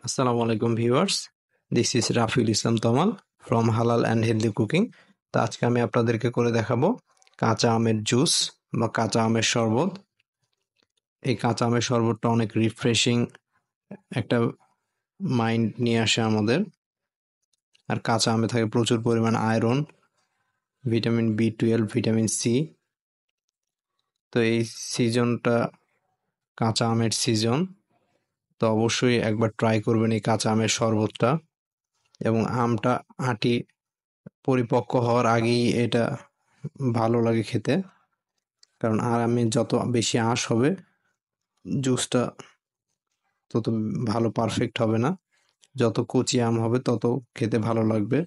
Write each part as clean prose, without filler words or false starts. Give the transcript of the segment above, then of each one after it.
আসসালামু আলাইকুম viewers, this is Rafiul Islam Tamal from হালাল অ্যান্ড হেলদি কুকিং। তো আজকে আমি আপনাদেরকে করে দেখাবো কাঁচা আমের জুস বা কাঁচা আমের শরবত। এই কাঁচা আমের শরবতটা অনেক রিফ্রেশিং একটা মাইন্ড নিয়ে আসে আমাদের। আর কাঁচা আমে থাকে প্রচুর পরিমাণ iron, vitamin B12, vitamin C. তো এই সিজনটা কাঁচা আমের সিজন, তো অবশ্যই একবার ট্রাই করবেন এই কাঁচা আমের শরবতটা। এবং আমটা আটি পরিপক্ক হওয়ার আগেই এটা ভালো লাগে খেতে, কারণ আমে যত বেশি আঁশ হবে জুসটা তত ভালো পারফেক্ট হবে না। যত কচি আম হবে তত খেতে ভালো লাগবে।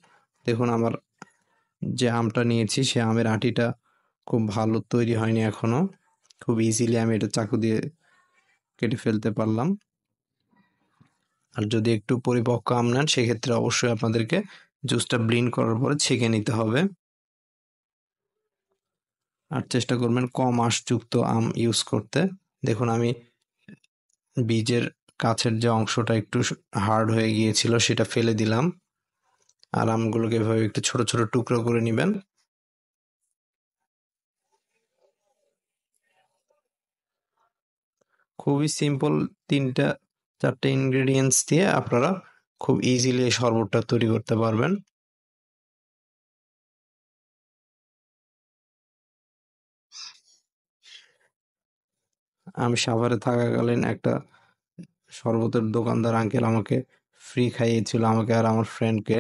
দেখুন আমার যে আমটা নিয়েছি সে আমের আটিটা খুব ভালো তৈরি হয়নি এখনো। খুব ইজিলি আমি এটা চাকু দিয়ে কেটে ফেলতে পারলাম। আর যদি একটু পরিপক্ক আম নেন সেক্ষেত্রে অবশ্যই আপনাদেরকে জুসটা ব্লেন্ড করার পরে ছেঁকে নিতে হবে। আর চেষ্টা করবেন কম আঁশযুক্ত আম ইউজ করতে। দেখুন আমি বীজের কাছের যে অংশটা একটু হার্ড হয়ে গিয়েছিল সেটা ফেলে দিলাম। আর আমগুলোকে এভাবে একটু ছোট ছোট টুকরো করে নেবেন। খুবই সিম্পল, 3-4টে ইনগ্রেডিয়েন্টস দিয়ে আপনারা খুব ইজিলি এই শরবতটা তৈরি করতে পারবেন। আমি সাভারে থাকাকালীন একটা শরবতের দোকানদার আঙ্কেল আমাকে ফ্রি খাইয়েছিল, আমাকে আর আমার ফ্রেন্ডকে,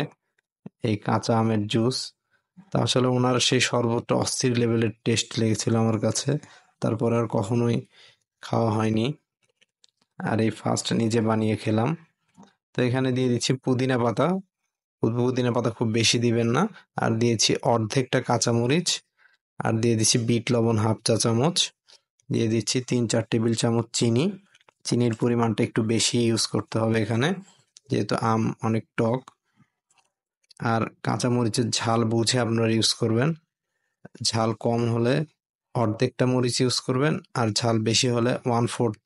এই কাঁচা আমের জুস। তা আসলে ওনার সেই শরবতটা অস্থির লেভেলের টেস্ট লেগেছিল আমার কাছে। তারপর আর কখনোই খাওয়া হয়নি। আর এই ফার্স্ট নিজে বানিয়ে খেলাম। তো এখানে দিয়ে দিচ্ছি পুদিনা পাতা। পুদিনা পাতা খুব বেশি দিবেন না। আর দিয়েছি অর্ধেকটা কাঁচামরিচ। আর দিয়ে দিচ্ছি বিট লবণ 1/2 চা চামচ। দিয়ে দিচ্ছি 3-4 টেবিল চামচ চিনি। চিনির পরিমাণটা একটু বেশি ইউজ করতে হবে এখানে, যেহেতু আম অনেক টক। আর কাঁচামরিচের ঝাল বুঝে আপনারা ইউজ করবেন। ঝাল কম হলে অর্ধেকটা মরিচ ইউজ করবেন, আর ঝাল বেশি হলে 1/4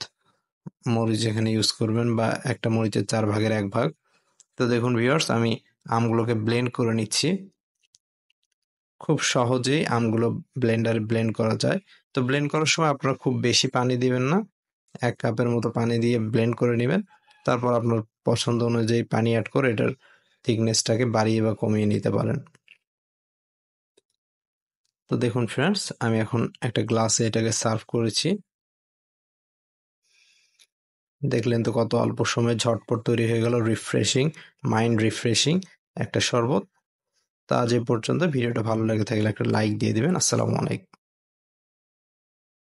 মরিচ এখানে ইউজ করবেন, বা একটা মরিচের 4 ভাগের 1 ভাগ। তো দেখুন ভিউয়ার্স, আমি আমগুলোকে ব্লেন্ড করে নিচ্ছি। খুব সহজেই আমগুলো ব্লেন্ডারে ব্লেন্ড করা যায়। তো ব্লেন্ড করার সময় আপনারা খুব বেশি পানি দিবেন না, 1 কাপের মতো পানি দিয়ে ব্লেন্ড করে নেবেন। তারপর আপনার পছন্দ অনুযায়ী পানি অ্যাড করে এটার থিকনেসটাকে বাড়িয়ে বা কমিয়ে নিতে পারেন। তো দেখুন ফ্রেন্ডস, আমি এখন একটা গ্লাসে এটাকে সার্ভ করেছি। দেখলেন তো কত অল্প সময়ে ঝটপট তৈরি হয়ে গেল রিফ্রেশিং, মাইন্ড রিফ্রেশিং একটা শরবত। তা আজ এ পর্যন্ত। ভিডিওটা ভালো লেগে থাকলে একটা লাইক দিয়ে দিবেন। আসসালামু আলাইকুম।